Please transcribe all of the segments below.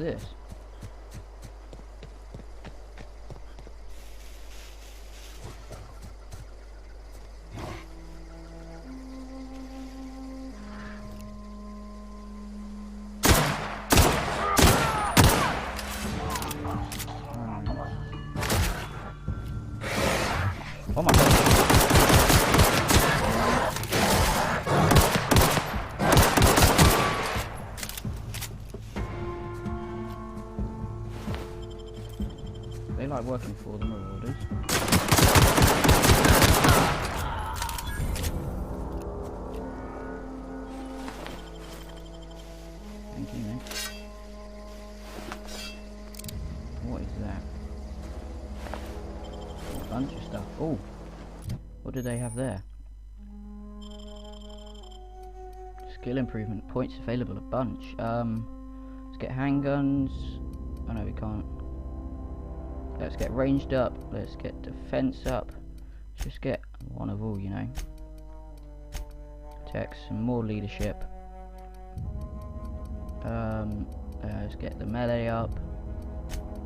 this? Oh my god. They like working for the marauders. Thank you, mate. What is that? A bunch of stuff. Oh, what do they have there? Skill improvement points available, a bunch. Let's get handguns. Oh no, we can't. Let's get ranged up. Let's get defense up. Let's just get one of all, you know. Tech, some more leadership. Let's get the melee up.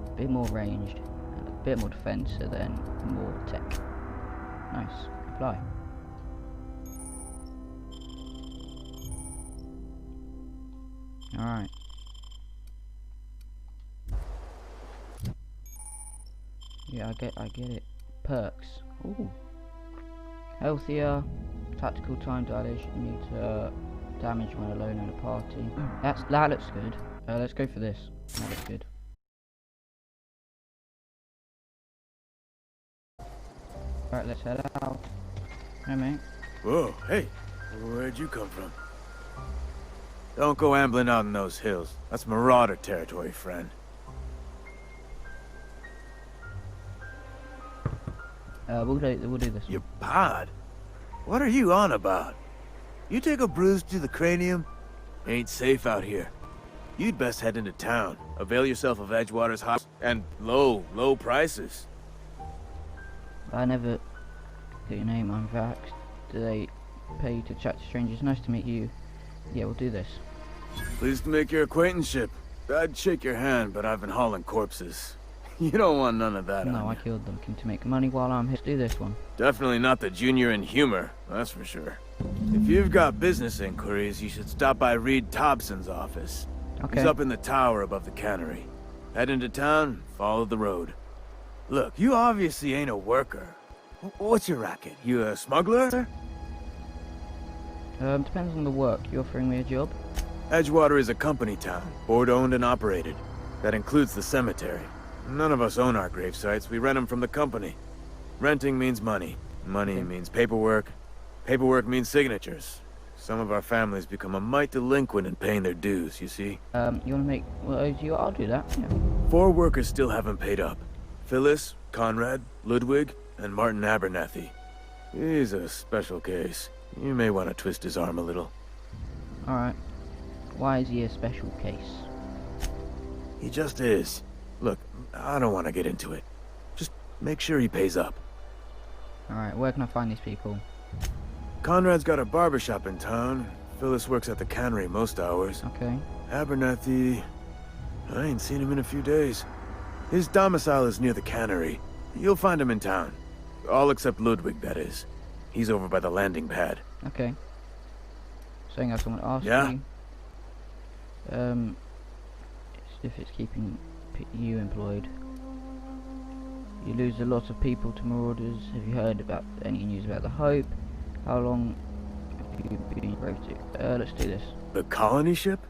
A bit more ranged. And a bit more defense, and then more tech. Nice. Apply. Alright. Yeah, I get it. Perks. Ooh. Healthier. Tactical time dilation meter. Damage when alone in a party. That looks good. Let's go for this. That looks good. Alright, let's head out. Hey, mate. Whoa, hey. Where'd you come from? Don't go ambling out in those hills. That's marauder territory, friend. We'll do this. Your pod? What are you on about? You take a bruise to the cranium? Ain't safe out here. You'd best head into town. Avail yourself of Edgewater's house and low prices. I never get your name. I'm Vax. Do they pay to chat to strangers? Nice to meet you. Yeah, we'll do this. Pleased to make your acquaintanceship. I'd shake your hand, but I've been hauling corpses. You don't want none of that. No, I killed them. Looking to make money while I'm here. Let's do this one. Definitely not the junior in humor, that's for sure. If you've got business inquiries, you should stop by Reed Thompson's office. Okay. He's up in the tower above the cannery. Head into town, follow the road. Look, you obviously ain't a worker. What's your racket? You a smuggler? Depends on the work. You offering me a job? Edgewater is a company town, board-owned and operated. That includes the cemetery. None of us own our grave sites. We rent them from the company. Renting means money. Money means paperwork. Paperwork means signatures. Some of our families become a mite delinquent in paying their dues, you see? You wanna make... Well, I'll do that, yeah. 4 workers still haven't paid up. Phyllis, Conrad, Ludwig, and Martin Abernathy. He's a special case. You may want to twist his arm a little. Alright. Why is he a special case? He just is. Look, I don't want to get into it. Just make sure he pays up. Alright, where can I find these people? Conrad's got a barbershop in town. Phyllis works at the cannery most hours. Okay. Abernathy... I ain't seen him in a few days. His domicile is near the cannery. You'll find him in town. All except Ludwig, that is. He's over by the landing pad. Okay. Saying I have someone ask Yeah? you. If it's keeping you employed. You lose a lot of people to marauders. Have you heard about any news about the Hope? How long have you been brave to? Let's do this. The colony ship?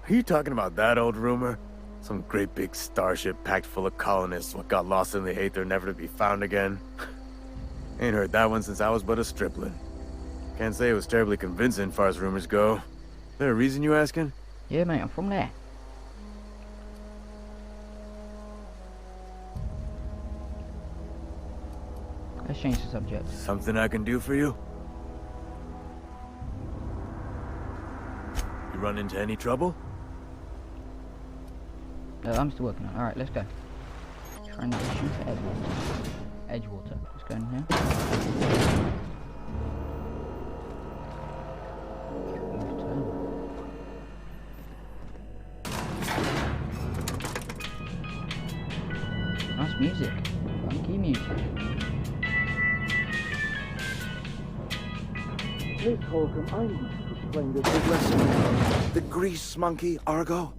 Are you talking about that old rumor? Some great big starship packed full of colonists what got lost in the Aether, never to be found again? Ain't heard that one since I was but a stripling. Can't say it was terribly convincing far as rumors go. There a reason you asking? Yeah, mate, I'm from there. Let's change the subject. Something I can do for you? You run into any trouble? I'm still working on it. Alright, let's go. Transition to Edgewater. Edgewater. Let's go in here. music. Funky music. Miss Holcomb, I need to explain this big lesson. The grease monkey, Argo?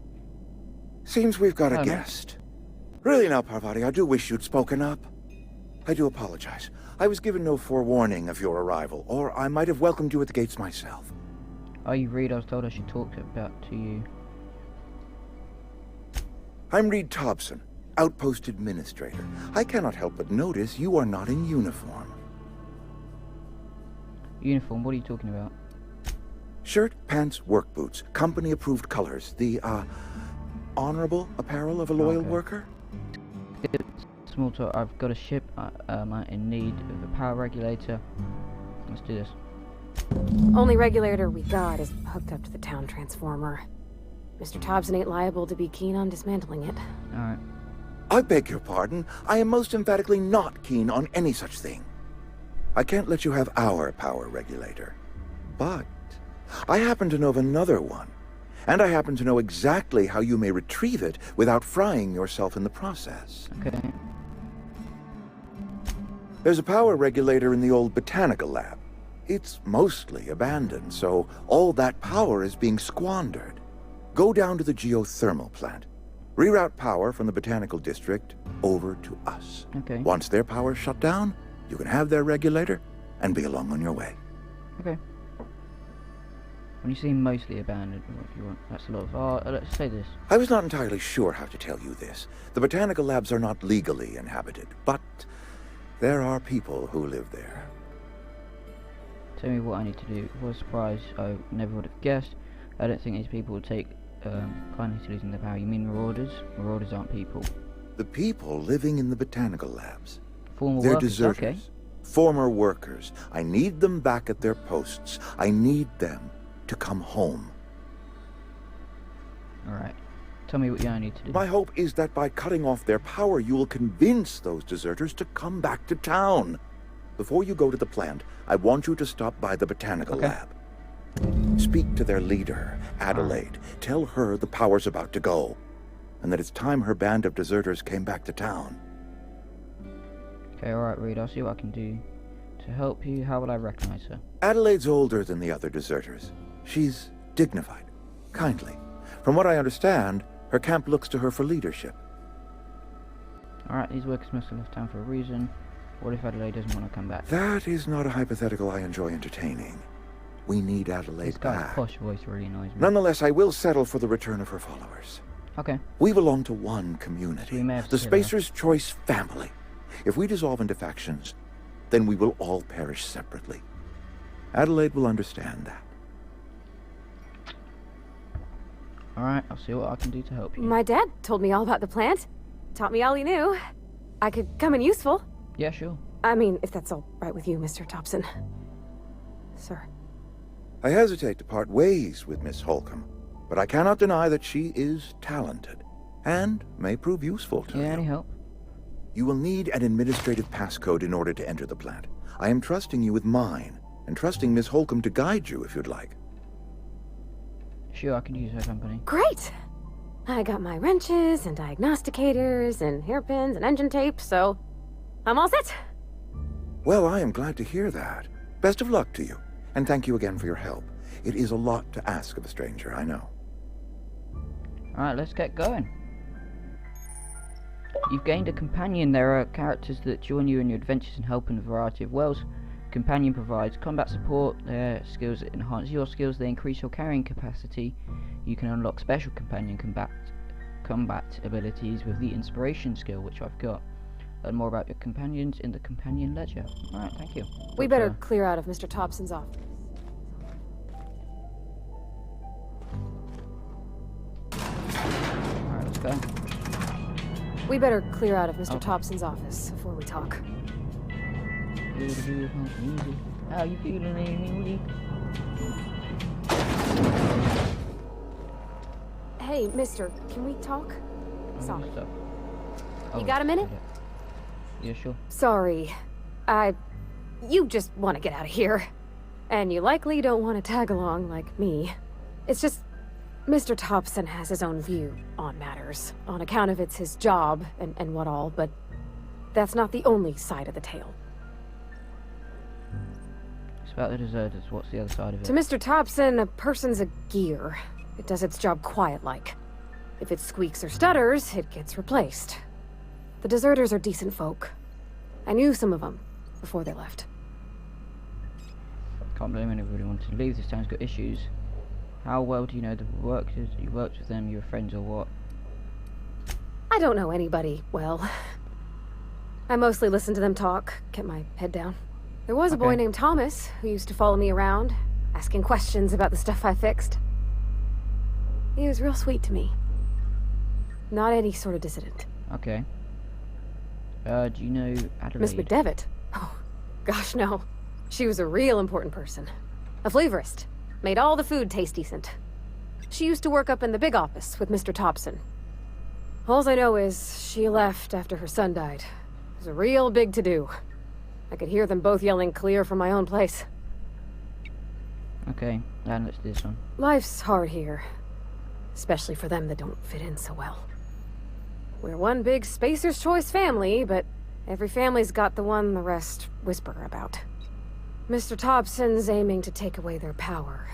Seems we've got a Oh, no. guest. Really now, Parvati, I do wish you'd spoken up. I do apologize. I was given no forewarning of your arrival, or I might have welcomed you at the gates myself. Oh, you read, I was told I should talk to you. I'm Reed Thompson, Outpost Administrator. I cannot help but notice you are not in uniform. Uniform, what are you talking about? Shirt, pants, work boots, company-approved colors. The, honorable apparel of a loyal Okay. worker? Small talk, I've got a ship, I'm in need of a power regulator. Let's do this. Only regulator we got is hooked up to the town transformer. Mr. Thompson ain't liable to be keen on dismantling it. Alright. I beg your pardon. I am most emphatically not keen on any such thing. I can't let you have our power regulator. But I happen to know of another one. And I happen to know exactly how you may retrieve it without frying yourself in the process. Okay. There's a power regulator in the old botanical lab. It's mostly abandoned, so all that power is being squandered. Go down to the geothermal plant. Reroute power from the botanical district over to us. Okay. Once their power's shut down, you can have their regulator and be along on your way. Okay. When you say mostly abandoned, what do you want? That's a lot of... let's say this. I was not entirely sure how to tell you this. The botanical labs are not legally inhabited, but there are people who live there. Tell me what I need to do. What a surprise. I never would have guessed. I don't think these people would take kindly to losing their power. You mean marauders? Marauders aren't people. The people living in the botanical labs. Former They're workers, deserters. okay. Former workers. I need them back at their posts. I need them to come home. Alright. Tell me what I need to do. My hope is that by cutting off their power, you will convince those deserters to come back to town. Before you go to the plant, I want you to stop by the botanical Okay. lab. Speak to their leader, Adelaide. Tell her the power's about to go, and that it's time her band of deserters came back to town. Okay, alright, Reed. I'll see what I can do to help you. How will I recognize her? Adelaide's older than the other deserters. She's dignified, kindly. From what I understand, her camp looks to her for leadership. Alright, these workers must have left town for a reason. What if Adelaide doesn't want to come back? That is not a hypothetical I enjoy entertaining. We need Adelaide This guy's back. posh voice really annoys me. Nonetheless, I will settle for the return of her followers. Okay. We belong to one So community, we may have to the kill her. Spacer's Choice family. If we dissolve into factions, then we will all perish separately. Adelaide will understand that. Alright, I'll see what I can do to help you. My dad told me all about the plant. Taught me all he knew. I could come in useful. Yeah, sure. I mean, if that's all right with you, Mr. Thompson. Sir. I hesitate to part ways with Miss Holcomb, but I cannot deny that she is talented and may prove useful to Yeah, you. any help? You will need an administrative passcode in order to enter the plant. I am trusting you with mine, and trusting Miss Holcomb to guide you if you'd like. Sure, I can use her company. Great! I got my wrenches and diagnosticators and hairpins and engine tape, so I'm all set. Well, I am glad to hear that. Best of luck to you, and thank you again for your help. It is a lot to ask of a stranger, I know. Alright, let's get going. You've gained a companion. There are characters that join you in your adventures and help in a variety of worlds. Companion provides combat support. Their skills enhance your skills. They increase your carrying capacity. You can unlock special companion combat abilities with the inspiration skill, which I've got. Learn more about your companions in the companion ledger. Alright, thank you. We better clear out of Mr. Thompson's office. Alright, let's go. We better clear out of Mr. Okay. Thompson's office before we talk. How you feeling, Amy? Hey, mister, can we talk? Sorry. Oh, You got a minute? Yeah, sure. Sorry. You just want to get out of here. And you likely don't want to tag along like me. It's just, Mr. Thompson has his own view on matters. On account of it's his job and what all, but that's not the only side of the tale. It's about the deserters. What's the other side of it? To Mr. Thompson, a person's a gear. It does its job quiet-like. If it squeaks or stutters, it gets replaced. The deserters are decent folk. I knew some of them before they left. Can't blame anybody wanting to leave. This town's got issues. How well do you know the workers? You worked with them, you were friends or what? I don't know anybody well. I mostly listened to them talk, kept my head down. There was a boy named Thomas who used to follow me around, asking questions about the stuff I fixed. He was real sweet to me. Not any sort of dissident. Okay. Do you know Adelaide? Miss McDevitt? Oh, gosh, no. She was a real important person. A flavorist. Made all the food taste decent. She used to work up in the big office with Mr. Thompson. All I know is she left after her son died. It was a real big to-do. I could hear them both yelling clear from my own place. Okay, and let's do this one. Life's hard here. Especially for them that don't fit in so well. We're one big Spacer's Choice family, but every family's got the one the rest whisper about. Mr. Thompson's aiming to take away their power.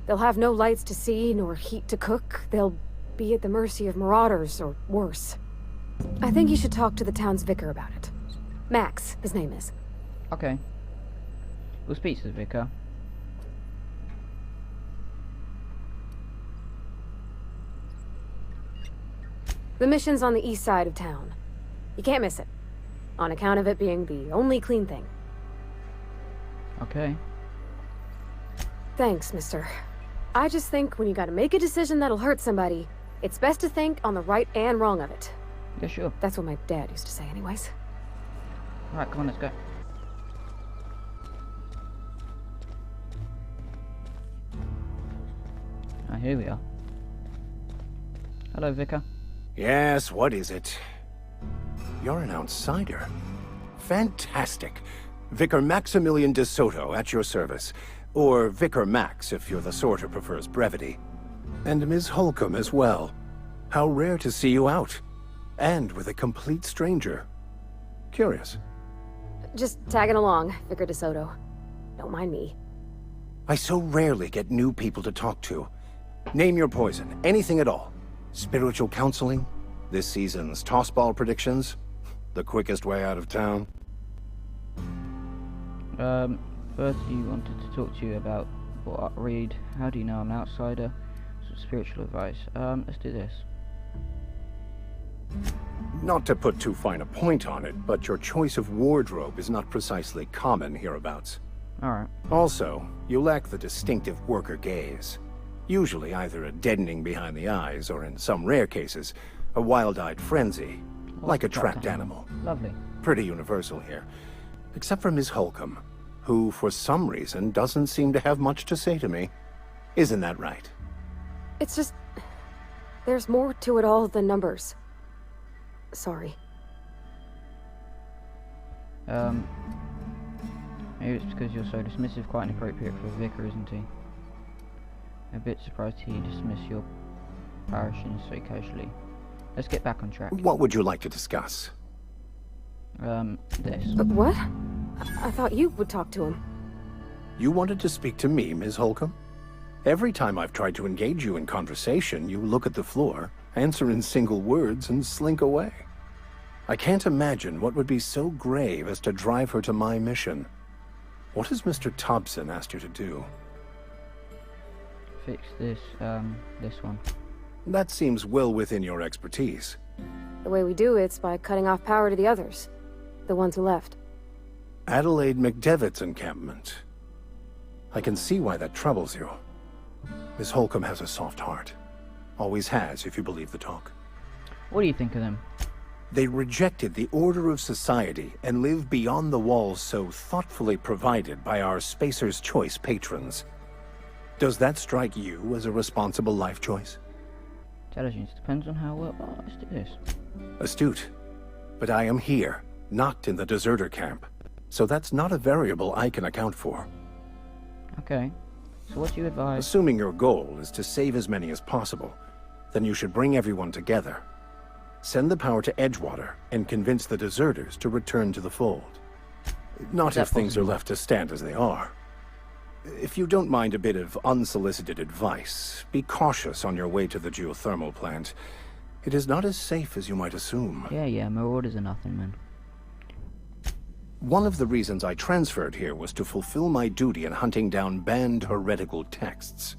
They'll have no lights to see, nor heat to cook. They'll be at the mercy of marauders, or worse. I think you should talk to the town's vicar about it. Max, his name is. Okay. We'll speak to the vicar. The mission's on the east side of town. You can't miss it, on account of it being the only clean thing. Okay. Thanks, mister. I just think when you gotta make a decision that'll hurt somebody, it's best to think on the right and wrong of it. Yeah, sure. That's what my dad used to say anyways. Alright, come on, let's go. Ah, here we are. Hello, Vicar. Yes, what is it? You're an outsider. Fantastic. Vicar Maximilian de Soto, at your service. Or Vicar Max, if you're the sort who prefers brevity. And Ms. Holcomb as well. How rare to see you out. And with a complete stranger. Curious. Just tagging along, Vicar de Soto. Don't mind me. I so rarely get new people to talk to. Name your poison, anything at all. Spiritual counseling? This season's tossball predictions? The quickest way out of town? First you wanted to talk to you about what I read. How do you know I'm an outsider? Some spiritual advice. Let's do this. Not to put too fine a point on it, but your choice of wardrobe is not precisely common hereabouts. Alright. Also, you lack the distinctive worker gaze. Usually either a deadening behind the eyes, or in some rare cases, a wild-eyed frenzy, like a trapped animal. Lovely. Pretty universal here. Except for Ms. Holcomb, who, for some reason, doesn't seem to have much to say to me. Isn't that right? It's just... there's more to it all than numbers. Sorry. Maybe it's because you're so dismissive, quite inappropriate for a vicar, isn't he? A bit surprised he dismissed your parishioners so casually. Let's get back on track. What would you like to discuss? This. What? I thought you would talk to him. You wanted to speak to me, Ms. Holcomb? Every time I've tried to engage you in conversation, you look at the floor, answer in single words, and slink away. I can't imagine what would be so grave as to drive her to my mission. What has Mr. Thompson asked you to do? Fix this, this one. That seems well within your expertise. The way we do it's by cutting off power to the others. The ones who left. Adelaide McDevitt's encampment. I can see why that troubles you. Miss Holcomb has a soft heart. Always has, if you believe the talk. What do you think of them? They rejected the order of society and live beyond the walls so thoughtfully provided by our Spacer's Choice patrons. Does that strike you as a responsible life choice? Intelligence depends on how well... Oh, let's do this. Astute. But I am here, not in the deserter camp. So that's not a variable I can account for. Okay. So what do you advise? Assuming your goal is to save as many as possible, then you should bring everyone together. Send the power to Edgewater and convince the deserters to return to the fold. Not Is that if things are possible? left to stand as they are. If you don't mind a bit of unsolicited advice, be cautious on your way to the geothermal plant. It is not as safe as you might assume. Yeah, marauders are nothing, man. One of the reasons I transferred here was to fulfill my duty in hunting down banned heretical texts.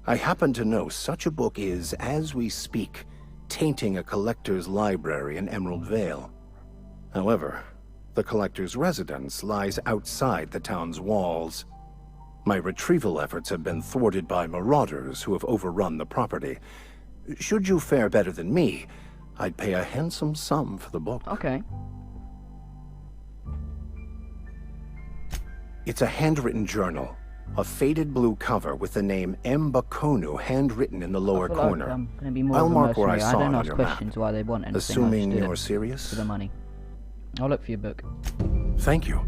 I happen to know such a book is, as we speak, tainting a collector's library in Emerald Vale. However, the collector's residence lies outside the town's walls. My retrieval efforts have been thwarted by marauders who have overrun the property. Should you fare better than me, I'd pay a handsome sum for the book. Okay. It's a handwritten journal. A faded blue cover with the name M. Bakonu handwritten in the lower I feel like corner. I'm gonna be more I'll of a mark where I mercenary. saw don't it on ask your questions map. why they want anything. I Assuming just do you're it serious? for the money. I'll look for your book. Thank you.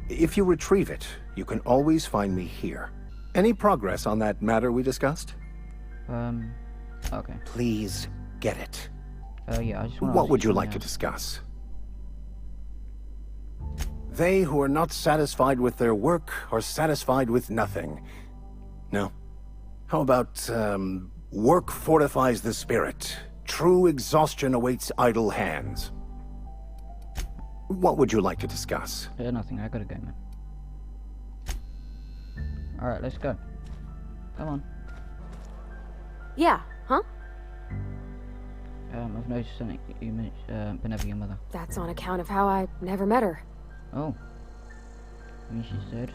If you retrieve it, you can always find me here. Any progress on that matter we discussed? Okay. Please get it. Yeah, I just want to What would you like to discuss? They who are not satisfied with their work are satisfied with nothing. No? How about, work fortifies the spirit. True exhaustion awaits idle hands. What would you like to discuss? Nothing. I gotta go, man. Alright, let's go. Come on. Yeah, huh? I've noticed something you mentioned, Benevolent Mother. That's on account of how I never met her. Oh. I mean, she's dead.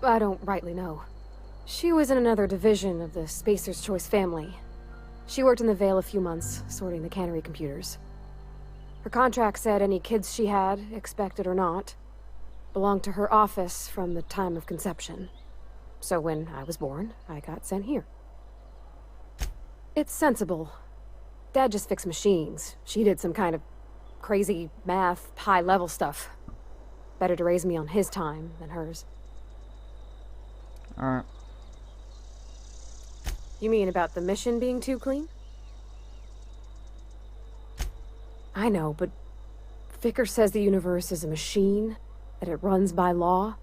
I don't rightly know. She was in another division of the Spacer's Choice family. She worked in the Vale a few months, sorting the cannery computers. Her contract said any kids she had, expected or not, belonged to her office from the time of conception. So when I was born, I got sent here. It's sensible. Dad just fixed machines. She did some kind of crazy math, high-level stuff. Better to raise me on his time than hers. Alright. You mean about the mission being too clean? I know, but Vicker says the universe is a machine, that it runs by law.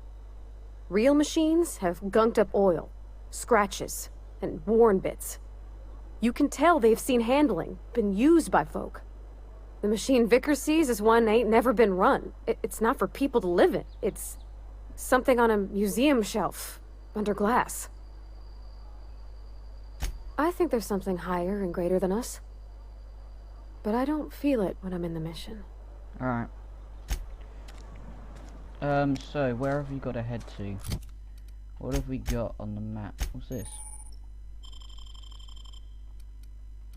Real machines have gunked up oil, scratches, and worn bits. You can tell they've seen handling, been used by folk. The machine Vicker sees is one ain't never been run. It's not for people to live in. It's something on a museum shelf, under glass. I think there's something higher and greater than us. But I don't feel it when I'm in the mission. Alright. So, where have we got to head to? What have we got on the map? What's this?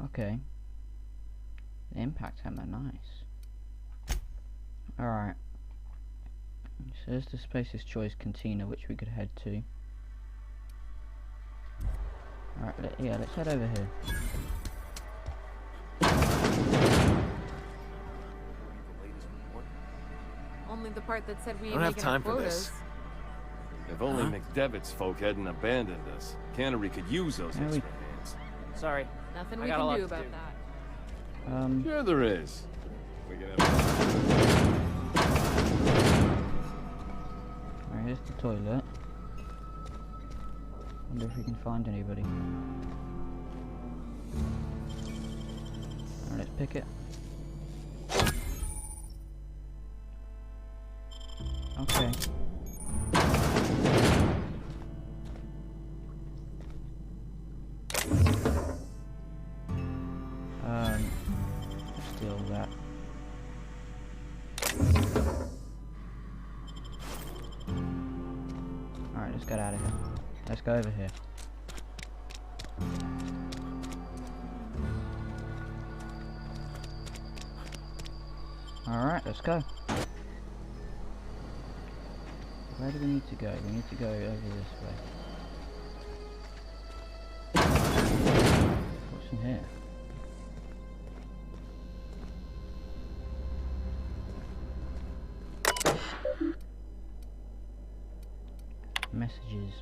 Okay. The impact hammer, nice. Alright. So there's the Spacer's Choice Cantina, which we could head to. Alright, yeah, let's head over here. Only the part that said we I don't have make time enough for this. quotas. If only McDevitt's folk hadn't abandoned us. Cannery could use those Yeah, extra hands. Sorry, nothing I we got a lot can do to about do. that. Sure there is. We can have... Alright, here's the toilet. Wonder if we can find anybody. Alright, let's pick it. Okay. Steal that. Alright, let's get out of here. Let's go over here. Alright, let's go. Where do we need to go? We need to go over this way. What's in here? Messages.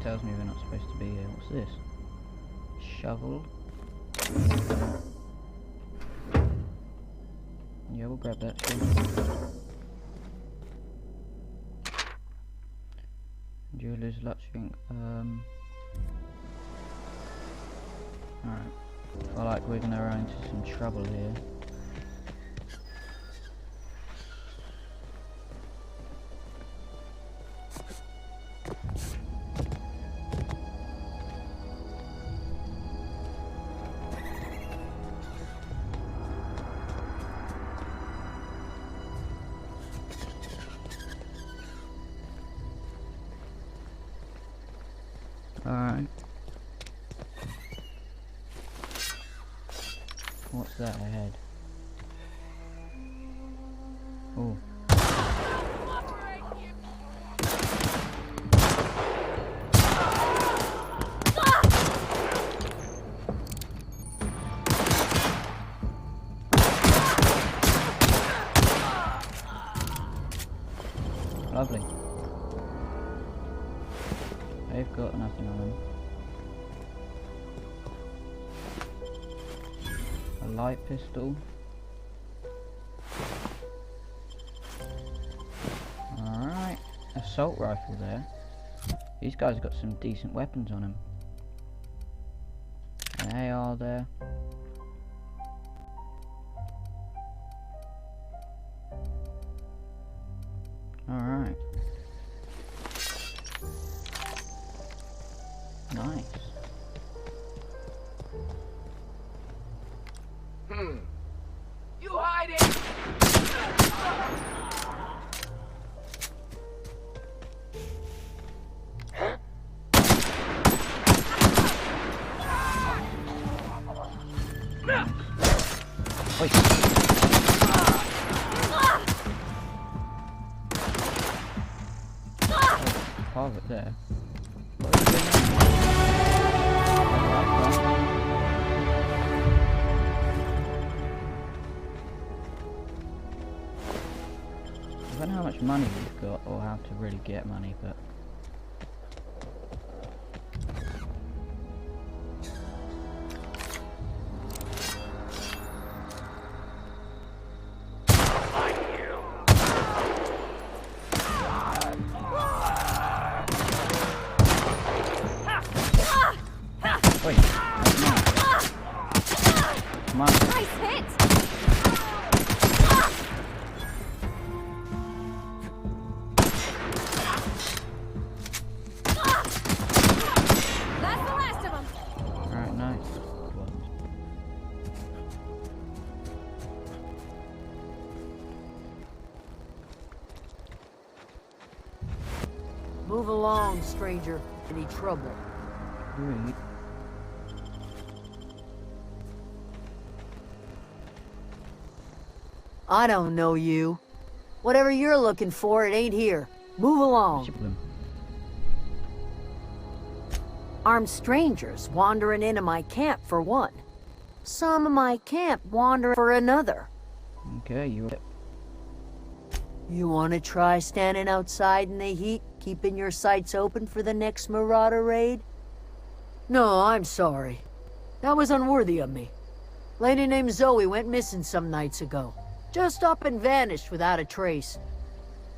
tells me we're not supposed to be here. What's this? Shovel. Yeah, we'll grab that. Sure. Jeweler's luxury. Alright. I feel like we're gonna run into some trouble here. Alright. What's that ahead? Oh. Lovely. They've got nothing on them. A light pistol. Alright. Assault rifle there. These guys have got some decent weapons on them. An AR there. Alright. Nice. You hiding? Wait. Target there. What is going on? I don't know how much money we've got or how to really get money, but wait, come on. Nice hit! That's the last of them! Alright, nice. Good one. Move along, stranger. Any trouble? Great. I don't know you. Whatever you're looking for, it ain't here. Move along. Ship them. Armed strangers wandering into my camp for one. Some of my camp wander for another. Okay, you're You want to try standing outside in the heat, keeping your sights open for the next marauder raid? No, I'm sorry. That was unworthy of me. Lady named Zoe went missing some nights ago. Just up and vanished without a trace.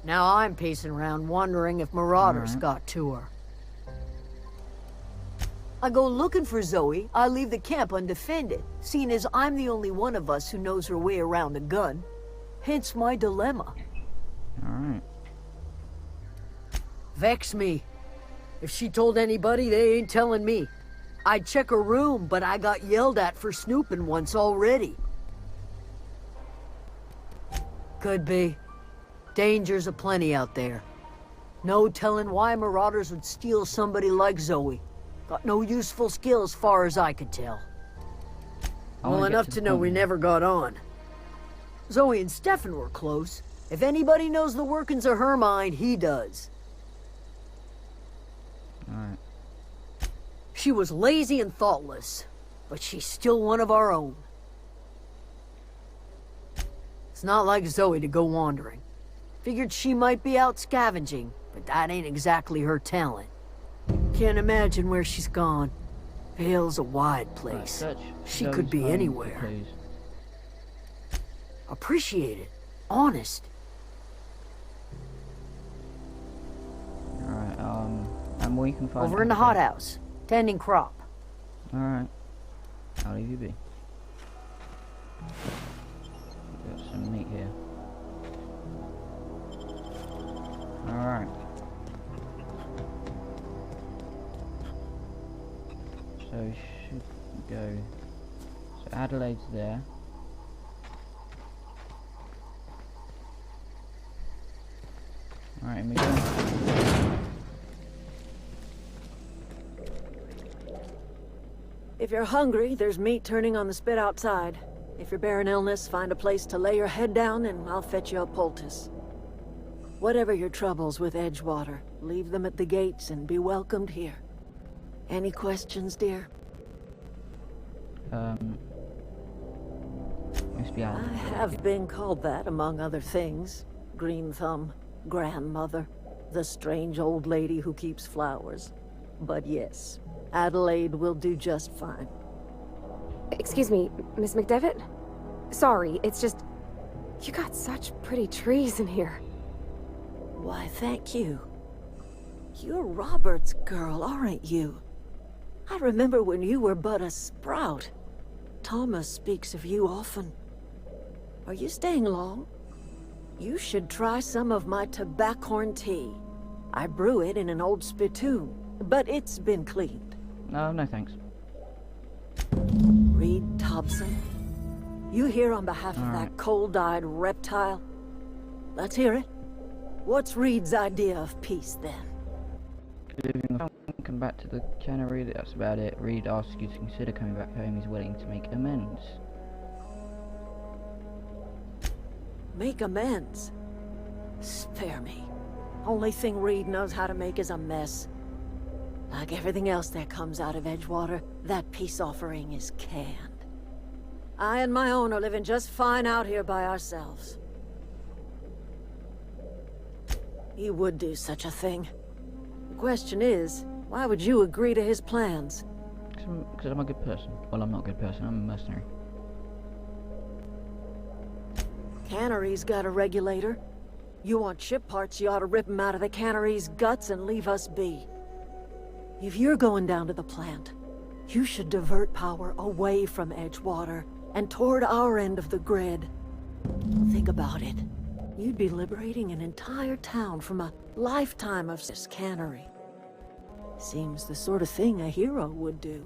Now I'm pacing around wondering if marauders got to her. I go looking for Zoe, I leave the camp undefended, seeing as I'm the only one of us who knows her way around a gun. Hence my dilemma. alright. Vex me. If she told anybody, they ain't telling me. I'd check her room, but I got yelled at for snooping once already. Could be. Dangers aplenty out there. No telling why marauders would steal somebody like Zoe. Got no useful skill as far as I could tell. Well, enough to know we never got on. Zoe and Stefan were close. If anybody knows the workings of her mind, he does. Alright. She was lazy and thoughtless, but she's still one of our own. It's not like Zoe to go wandering. Figured she might be out scavenging, but that ain't exactly her talent. Can't imagine where she's gone. Vale's a wide place. Search She those could be phones for anywhere. clues. Appreciate it. Honest. Alright, and we can find Over in the hothouse. Tending crop. Alright. I'll leave you be. Got some meat here. Alright. So we should go. So Adelaide's there. Alright, and we go. If you're hungry, there's meat turning on the spit outside. If you're bearing illness, find a place to lay your head down and I'll fetch you a poultice. Whatever your troubles with Edgewater, leave them at the gates and be welcomed here. Any questions, dear? Must be I Adelaide. have been called that, among other things. Green Thumb, grandmother, the strange old lady who keeps flowers. But yes, Adelaide will do just fine. Excuse me, Miss McDevitt? Sorry, it's just... You got such pretty trees in here. Why, thank you. You're Robert's girl, aren't you? I remember when you were but a sprout. Thomas speaks of you often. Are you staying long? You should try some of my tobaccorn tea. I brew it in an old spittoon, but it's been cleaned. No, no thanks. Reed Thompson? You here on behalf of All that right. cold-eyed reptile? Let's hear it. What's Reed's idea of peace, then? Come back to the cannery, that's about it. Reed asks you to consider coming back home. He's willing to make amends. Make amends? Spare me. Only thing Reed knows how to make is a mess. Like everything else that comes out of Edgewater, that peace offering is canned. I and my own are living just fine out here by ourselves. He would do such a thing. The question is, why would you agree to his plans? Because I'm a good person. Well, I'm not a good person, I'm a mercenary. Cannery's got a regulator. You want ship parts, you ought to rip 'em out of the cannery's guts and leave us be. If you're going down to the plant, you should divert power away from Edgewater and toward our end of the grid. Think about it. You'd be liberating an entire town from a lifetime of this cannery. Seems the sort of thing a hero would do.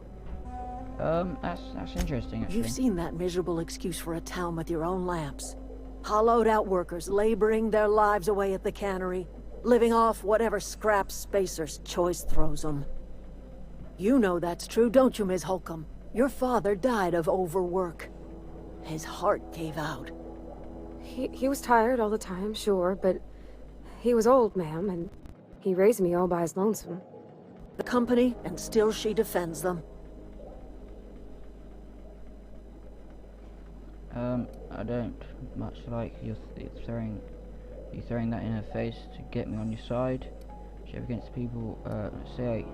That's interesting, actually. You've seen that miserable excuse for a town with your own lamps. Hollowed out workers laboring their lives away at the cannery, living off whatever scraps Spacer's choice throws them. You know that's true, don't you, Ms. Holcomb? Your father died of overwork. His heart gave out. He was tired all the time, sure, but he was old, ma'am, and he raised me all by his lonesome. The company, and still she defends them. I don't much like you throwing that in her face to get me on your side. She ever against people, say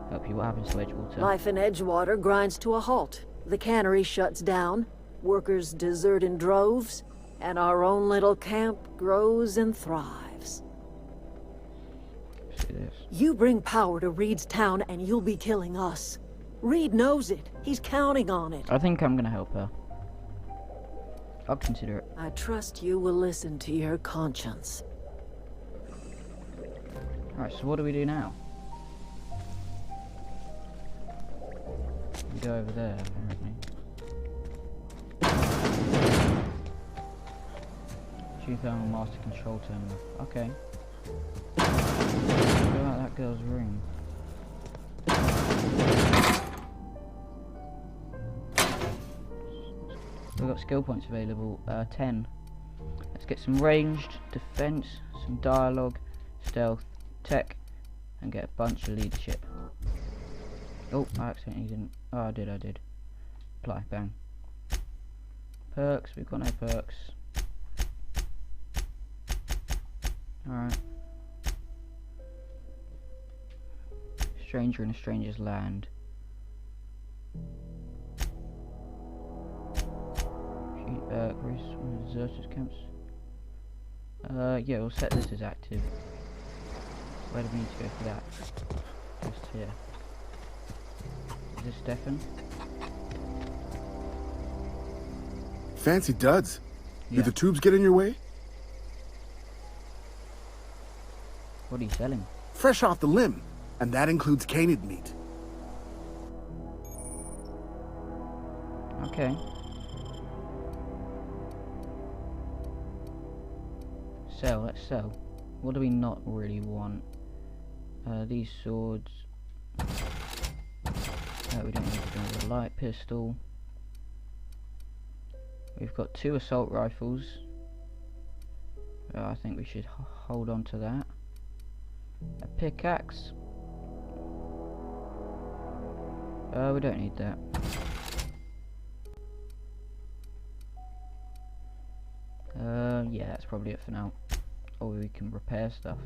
I help you, what happens to Edgewater? Life in Edgewater grinds to a halt. The cannery shuts down, workers desert in droves, and our own little camp grows and thrives. See this. You bring power to Reed's town and you'll be killing us. Reed knows it. He's counting on it. I think I'm gonna help her. I'll consider it. I trust you will listen to your conscience. Alright, so what do we do now? We go over there, apparently. Thermal master control terminal. Okay. Go out that girl's room. We've got skill points available. 10. Let's get some ranged, defense, some dialogue, stealth, tech, and get a bunch of leadership. Oh, I accidentally didn't. Oh, I did. Apply, bang. Perks, we've got no perks. Alright. Stranger in a stranger's land. Greece, one of the deserters camps. Yeah, we'll set this as active. Where do we need to go for that? Just here. Is this Stefan? Fancy duds. Yeah. Do the tubes get in your way? What are you selling? Fresh off the limb, and that includes canid meat. Okay. Sell, let's sell. What do we not really want? These swords. We don't need to do a light pistol. We've got 2 assault rifles. I think we should hold on to that. A pickaxe. We don't need that. Yeah, that's probably it for now. Or we can repair stuff.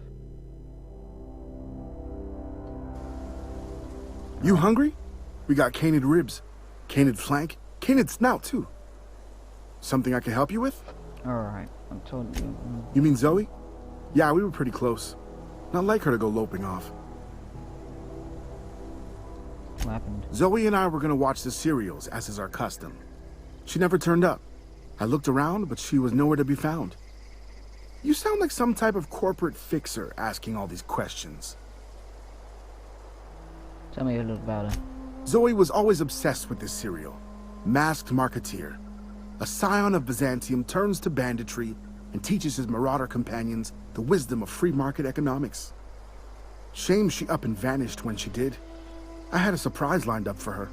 You hungry? We got canid ribs, canid flank, canid snout too. Something I can help you with? Alright, I'm told you. You mean Zoe? Yeah, we were pretty close. Not like her to go loping off. What happened? Zoe and I were gonna watch the serials, as is our custom. She never turned up. I looked around, but she was nowhere to be found. You sound like some type of corporate fixer asking all these questions. Tell me a little about her. Zoe was always obsessed with this serial. Masked Marketeer. A scion of Byzantium turns to banditry and teaches his marauder companions the wisdom of free market economics. Shame she up and vanished when she did. I had a surprise lined up for her.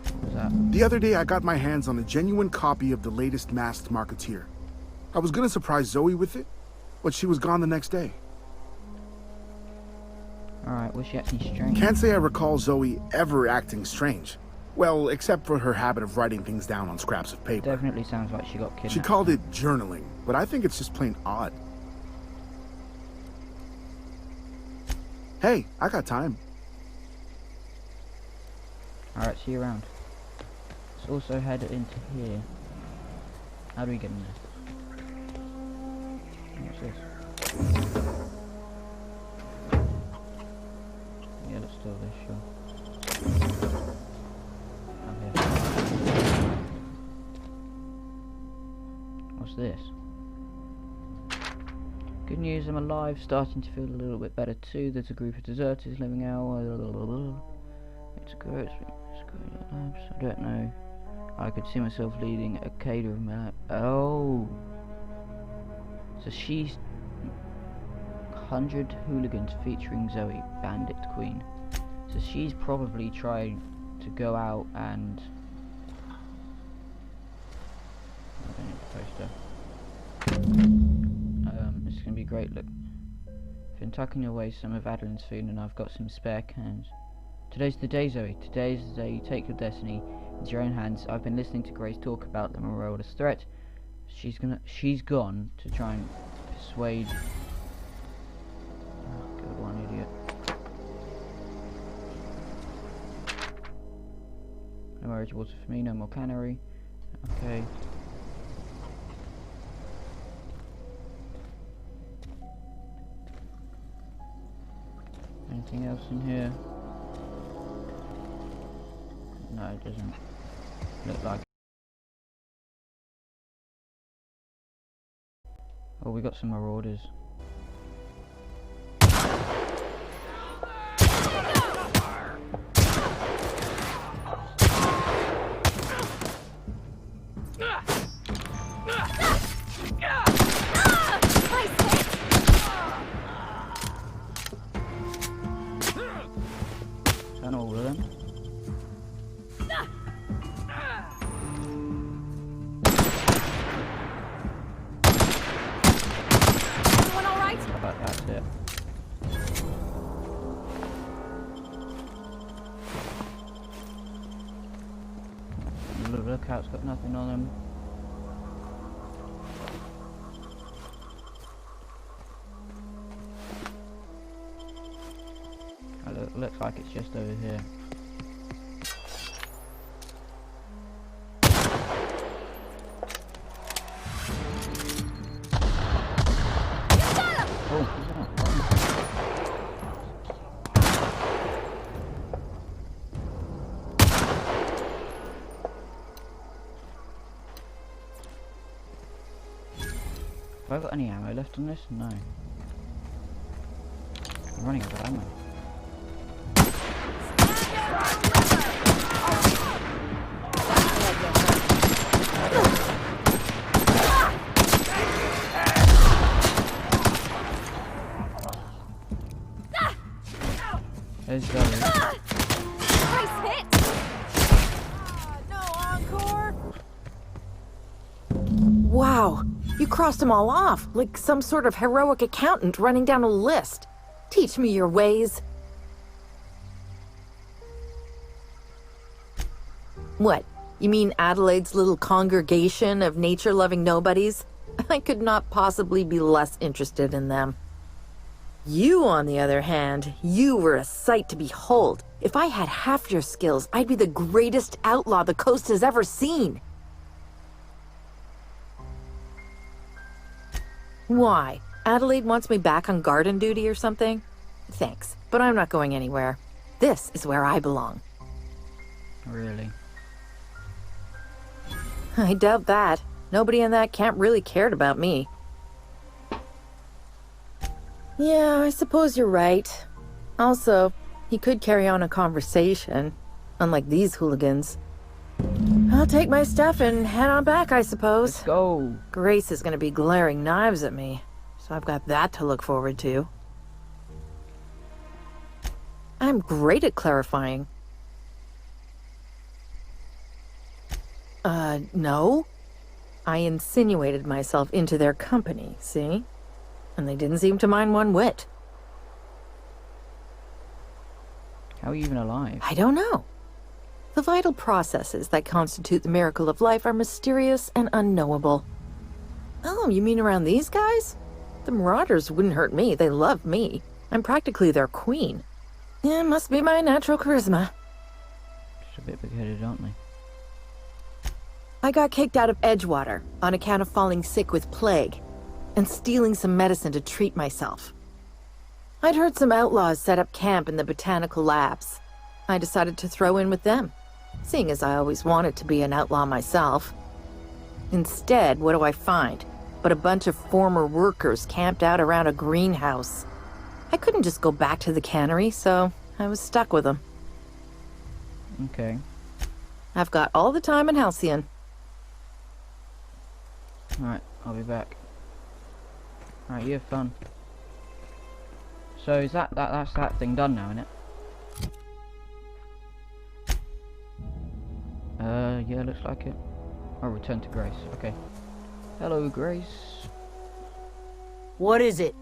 What was that? The other day I got my hands on a genuine copy of the latest Masked Marketeer. I was gonna surprise Zoe with it, but she was gone the next day. Alright, was she acting strange? Can't say I recall Zoe ever acting strange. Well, except for her habit of writing things down on scraps of paper. Definitely sounds like she got kidnapped. She called it journaling, but I think it's just plain odd. Hey, I got time. Alright, see you around. Let's also head into here. How do we get in there? What's this? Yeah, let's do this, sure. Okay. What's this? Good news, I'm alive, starting to feel a little bit better too. There's a group of deserters living out. It's gross. I don't know. I could see myself leading a cadre of my life. Oh, so she's 100 hooligans featuring Zoe, Bandit Queen. So she's probably trying to go out and I don't need to post her. This is gonna be great. Look, I've been tucking away some of Adeline's food, and I've got some spare cans. Today's the day, Zoe. Today's the day you take your destiny into your own hands. I've been listening to Grace talk about the Marauder's threat. She's gone to try and persuade. Oh, good one, idiot. No more water for me. No more cannery. Okay. Anything else in here? No, it doesn't look like. Oh, we got some marauders. Is that all of them? Everyone all right? But that's it. The little lookout's got nothing on them. looks like it's just over here. Oh, he's not. Have I got any ammo left on this? No. I'm running out of ammo. There's Zoe. Nice hit! No encore? Wow, you crossed them all off, like some sort of heroic accountant running down a list. Teach me your ways. What? You mean Adelaide's little congregation of nature-loving nobodies? I could not possibly be less interested in them. You, on the other hand, you were a sight to behold. If I had half your skills, I'd be the greatest outlaw the coast has ever seen. Why? Adelaide wants me back on garden duty or something? Thanks, but I'm not going anywhere. This is where I belong. Really? I doubt that. Nobody in that camp really cared about me. Yeah, I suppose you're right. Also, he could carry on a conversation, unlike these hooligans. I'll take my stuff and head on back, I suppose. Let's go. Grace is gonna be glaring knives at me, so I've got that to look forward to. I'm great at clarifying. No. I insinuated myself into their company, see? And they didn't seem to mind one whit. How are you even alive? I don't know. The vital processes that constitute the miracle of life are mysterious and unknowable. Oh, you mean around these guys? The Marauders wouldn't hurt me. They love me. I'm practically their queen. Yeah, it must be my natural charisma. Just a bit big-headed, aren't they? I got kicked out of Edgewater on account of falling sick with plague and stealing some medicine to treat myself. I'd heard some outlaws set up camp in the botanical labs. I decided to throw in with them, seeing as I always wanted to be an outlaw myself. Instead, what do I find? But a bunch of former workers camped out around a greenhouse. I couldn't just go back to the cannery, so I was stuck with them. Okay. I've got all the time in Halcyon. Alright, I'll be back. Alright, you have fun. So is that's that thing done now, isn't it? Yeah, looks like it. I'll return to Grace. Okay. Hello, Grace. What is it?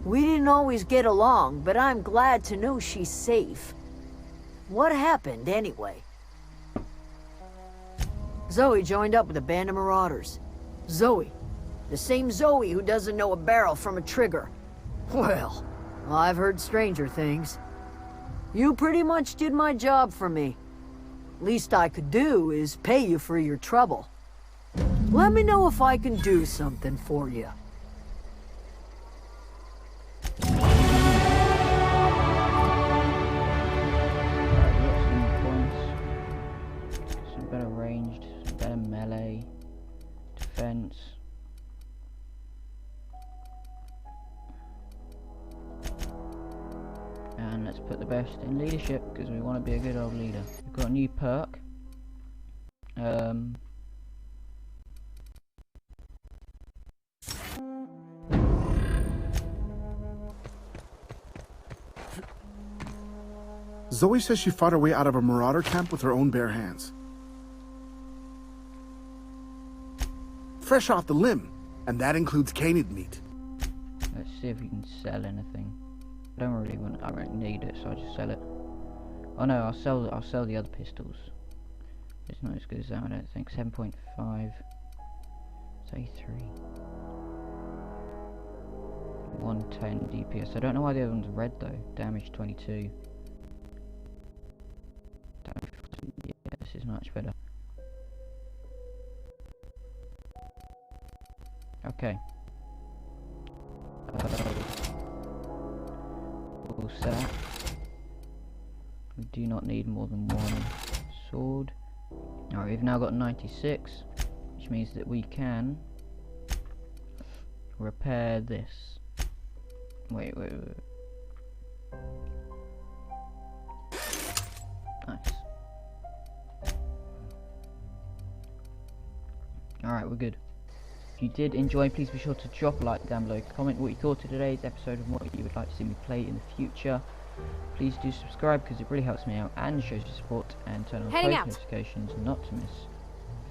We didn't always get along, but I'm glad to know she's safe. What happened, anyway? Zoe joined up with a band of marauders. Zoe. The same Zoe who doesn't know a barrel from a trigger. Well, I've heard stranger things. You pretty much did my job for me. Least I could do is pay you for your trouble. Let me know if I can do something for you. Some better ranged, some better melee, defense. And let's put the best in leadership because we want to be a good old leader. We've got a new perk. Zoe says she fought her way out of a marauder camp with her own bare hands. Fresh off the limb, and that includes canid meat. Let's see if we can sell anything. I don't really want. I don't need it, so I just sell it. Oh no, I'll sell the other pistols. It's not as good as that, I don't think. 7.5. Say 3. 110 DPS. I don't know why the other one's red though. Damage 22. Damage 14. Yeah, this is much better. Okay. All set. We do not need more than one sword. Alright, we've now got 96, which means that we can repair this. Wait. Nice. Alright, we're good. If you did enjoy, please be sure to drop a like down below, comment what you thought of today's episode and what you would like to see me play in the future. Please do subscribe because it really helps me out and shows your support, and turn on post notifications not to miss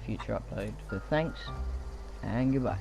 future upload. So thanks and goodbye.